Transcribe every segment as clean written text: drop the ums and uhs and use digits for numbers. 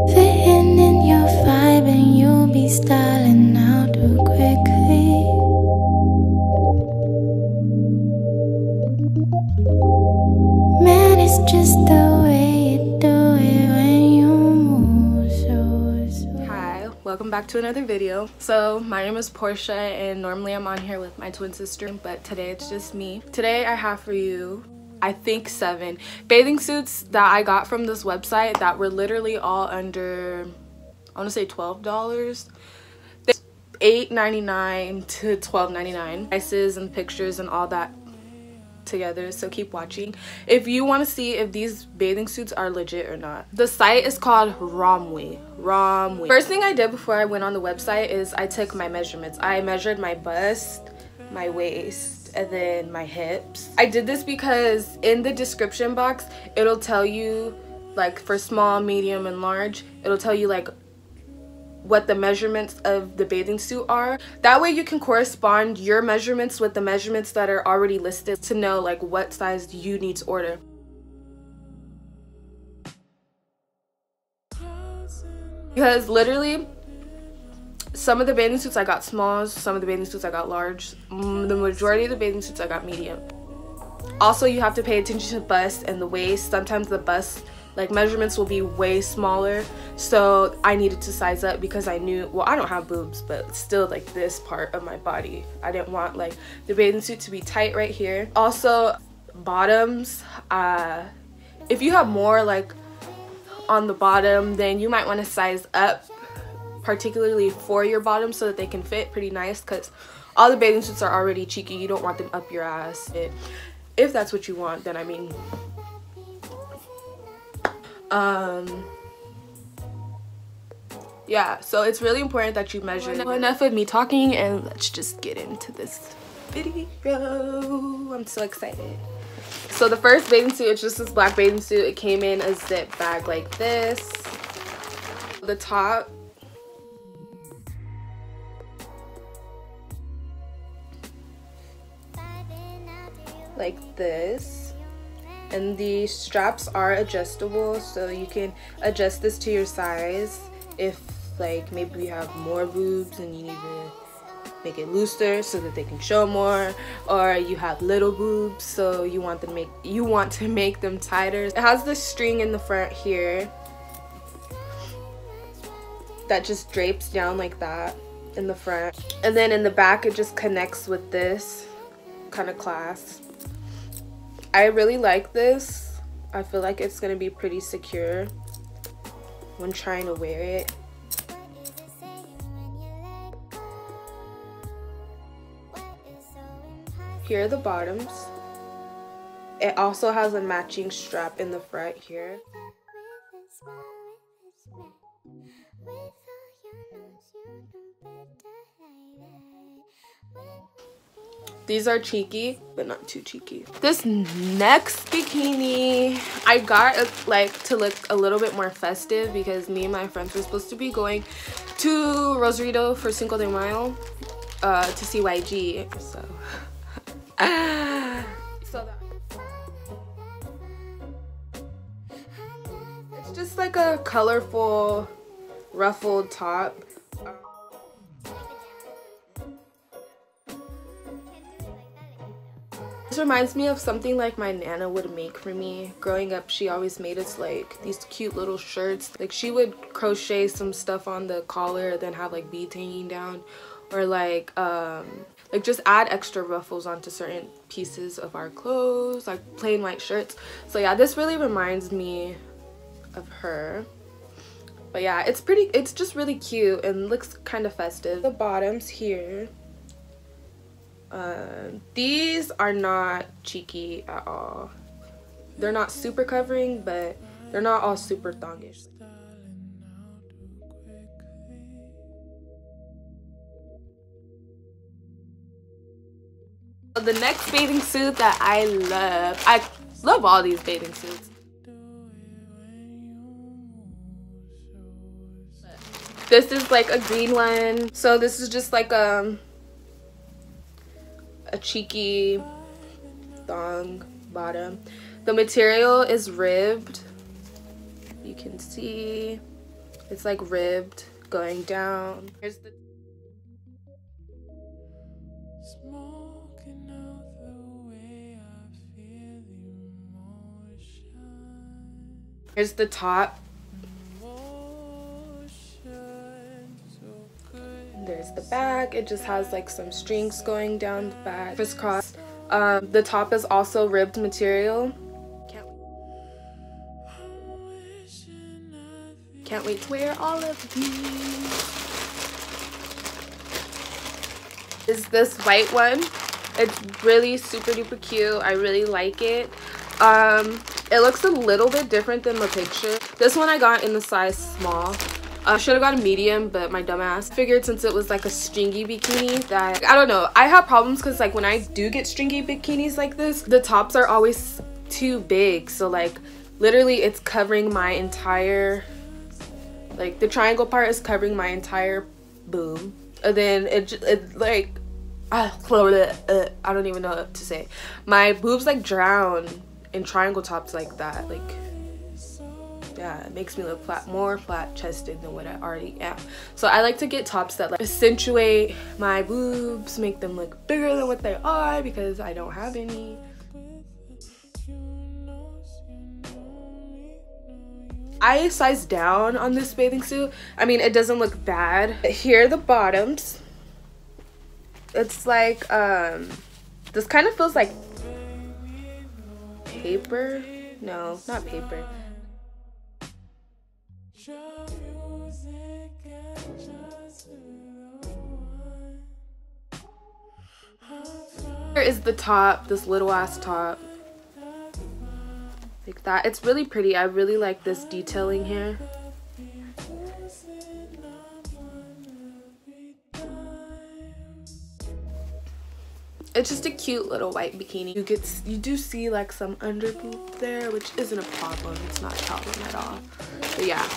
Fitting in your vibe and you'll be styling out too quickly. Man, it's just the way you do it when you move so. Hi, welcome back to another video. So my name is Portia and normally I'm on here with my twin sister, but today it's just me. Today I have for you, I think 7 bathing suits that I got from this website that were literally all under, I want to say $12. $8.99 to $12.99. Prices and pictures and all that together, so keep watching if you want to see if these bathing suits are legit or not. The site is called Romwe. First thing I did before I went on the website is I took my measurements. I measured my bust, my waist, and then my hips. I did this because in the description box it'll tell you, like, for small, medium, and large, it'll tell you like what the measurements of the bathing suit are. That way you can correspond your measurements with the measurements that are already listed to know like what size you need to order. Because literally some of the bathing suits I got smalls, some of the bathing suits I got large, the majority of the bathing suits I got medium. Also, you have to pay attention to the bust and the waist. Sometimes the bust like measurements will be way smaller, so I needed to size up because I knew, well, I don't have boobs, but still like this part of my body, I didn't want like the bathing suit to be tight right here. Also, bottoms, if you have more like on the bottom, then you might want to size up particularly for your bottom so that they can fit pretty nice, because all the bathing suits are already cheeky. You don't want them up your ass. If that's what you want, then I mean, yeah, so it's really important that you measure. Enough of me talking, and let's just get into this video. I'm so excited. So the first bathing suit, it's just this black bathing suit. It came in a zip bag like this. The top, like this, and the straps are adjustable, so you can adjust this to your size. If like maybe you have more boobs and you need to make it looser so that they can show more, or you have little boobs so you want to make them tighter. It has this string in the front here that just drapes down like that in the front, and then in the back it just connects with this kind of clasp. I really like this. I feel like it's gonna be pretty secure when trying to wear it. Here are the bottoms. It also has a matching strap in the front here. These are cheeky, but not too cheeky. This next bikini, I got like to look a little bit more festive because me and my friends were supposed to be going to Rosarito for Cinco de Mayo to see YG. So, it's just like a colorful ruffled top. This reminds me of something like my Nana would make for me. Growing up, she always made us like these cute little shirts. Like she would crochet some stuff on the collar, then have like beads hanging down, or like just add extra ruffles onto certain pieces of our clothes, like plain white shirts. So yeah, this really reminds me of her. But yeah, it's just really cute and looks kind of festive. The bottoms here, these are not cheeky at all. They're not super covering, but they're not all super thongish. The next bathing suit that I love all these bathing suits. This is like a green one. So this is just like a cheeky thong bottom. The material is ribbed. You can see it's like ribbed going down. Here's the top. There's the back. It just has like some strings going down the back, crisscross. The top is also ribbed material. Can't wait to wear all of these. Is this white one. It's really super duper cute. I really like it. It looks a little bit different than the picture. This one I got in the size small. I should have got a medium, but my dumbass figured since it was like a stringy bikini that, I don't know. I have problems because like when I do get stringy bikinis like this, the tops are always too big. So like literally it's covering my entire, like the triangle part is covering my entire boob. And then it like, I don't even know what to say. My boobs like drown in triangle tops like that. Like, yeah, it makes me look more flat chested than what I already am. So I like to get tops that like accentuate my boobs, make them look bigger than what they are because I don't have any. I sized down on this bathing suit. I mean, it doesn't look bad. Here are the bottoms. It's like, this kind of feels like paper. No, not paper. Here is the top, this little ass top. Like that. It's really pretty. I really like this detailing here. It's just a cute little white bikini. You do see like some under boob there, which isn't a problem. It's not a problem at all. But yeah,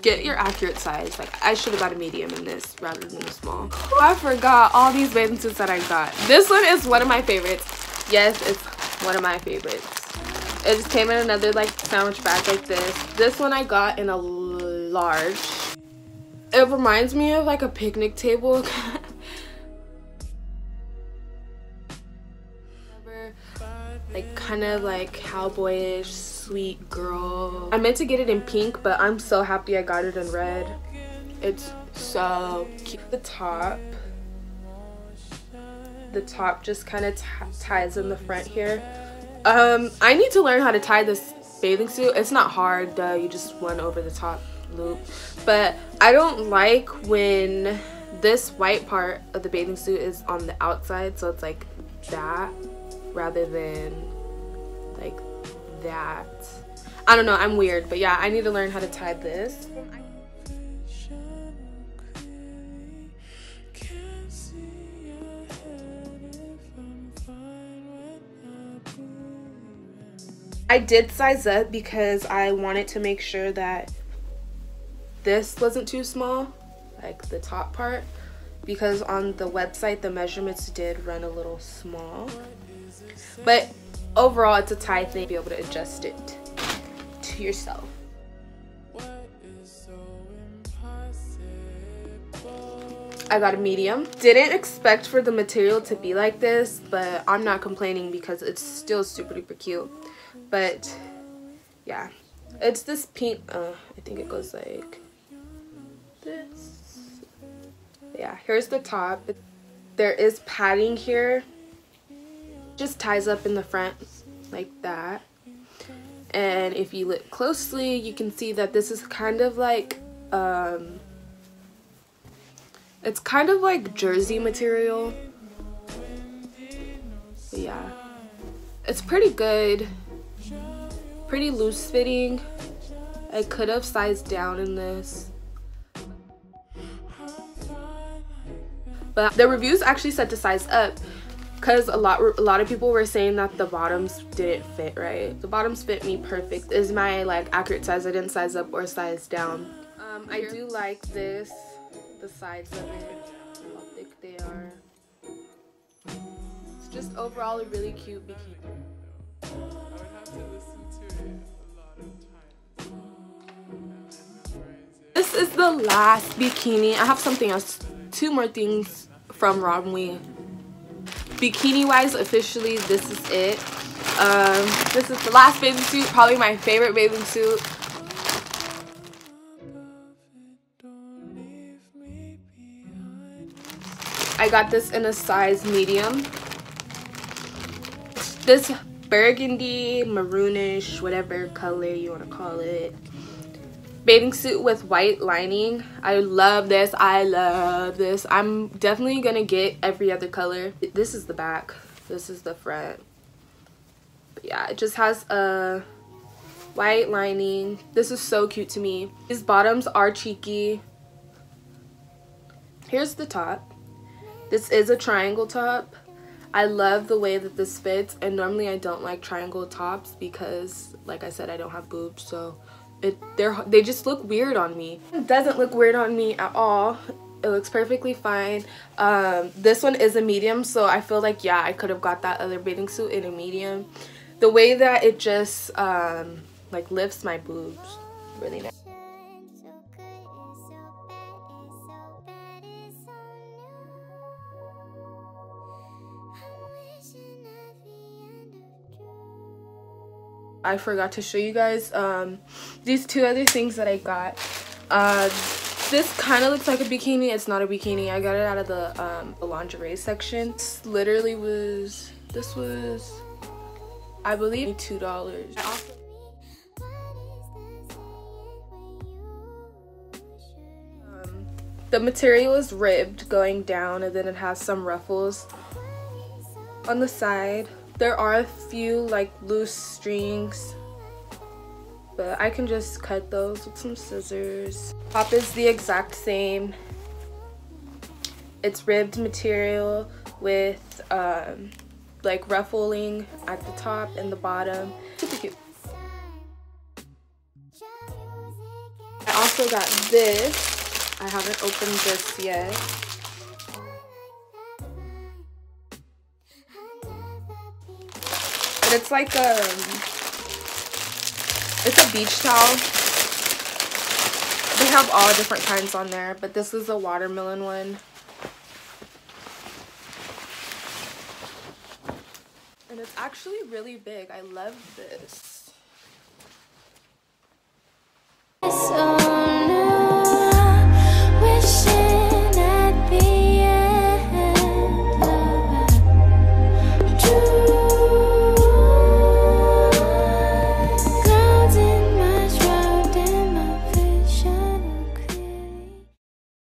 get your accurate size. Like I should have got a medium in this rather than a small. I forgot all these bathing suits that I got. This one is one of my favorites. Yes, it's one of my favorites. It just came in another like sandwich bag like this. This one I got in a large. It reminds me of like a picnic table. Like kind of like cowboyish, sweet girl. I meant to get it in pink, but I'm so happy I got it in red. It's so cute. The top just kind of ties in the front here. I need to learn how to tie this bathing suit. It's not hard though, you just run over the top loop. But I don't like when this white part of the bathing suit is on the outside, so it's like that rather than like that. I don't know, I'm weird, but yeah, I need to learn how to tie this. I did size up because I wanted to make sure that this wasn't too small, like the top part, because on the website the measurements did run a little small. But overall it's a tie thing, be able to adjust it to yourself. I got a medium. Didn't expect for the material to be like this, but I'm not complaining because it's still super duper cute. But yeah, it's this pink, I think it goes like this. Yeah, here's the top. There is padding here. Just ties up in the front like that. And if you look closely, you can see that this is kind of like it's kind of like jersey material. But yeah, it's pretty good, pretty loose fitting. I could have sized down in this, but the reviews actually said to size up, because a lot of people were saying that the bottoms didn't fit right. The bottoms fit me perfect. This is my like accurate size. I didn't size up or size down. I do like this, the sides of it, how thick they are. It's just overall a really cute bikini. is the last bikini. I have something else, 2 more things from Romwe. Bikini wise, officially this is it. This is the last bathing suit, probably my favorite bathing suit. I got this in a size medium. This burgundy, maroonish, whatever color you want to call it, bathing suit with white lining. I love this. I love this. I'm definitely gonna get every other color. This is the back, this is the front. But yeah, it just has a white lining. This is so cute to me. These bottoms are cheeky. Here's the top. This is a triangle top. I love the way that this fits, and normally I don't like triangle tops because, like I said, I don't have boobs, so they just look weird on me. It doesn't look weird on me at all. It looks perfectly fine. This one is a medium, so I feel like, yeah, I could have got that other bathing suit in a medium. The way that it just like lifts my boobs, really nice. I forgot to show you guys these 2 other things that I got. This kind of looks like a bikini. It's not a bikini. I got it out of the lingerie section. This literally was, I believe, $2. The material is ribbed going down, and then it has some ruffles on the side. There are a few like loose strings, but I can just cut those with some scissors. Top is the exact same. It's ribbed material with like ruffling at the top and the bottom. Super cute. I also got this. I haven't opened this yet. It's like it's a beach towel. They have all different kinds on there, but this is a watermelon one. And it's actually really big. I love this.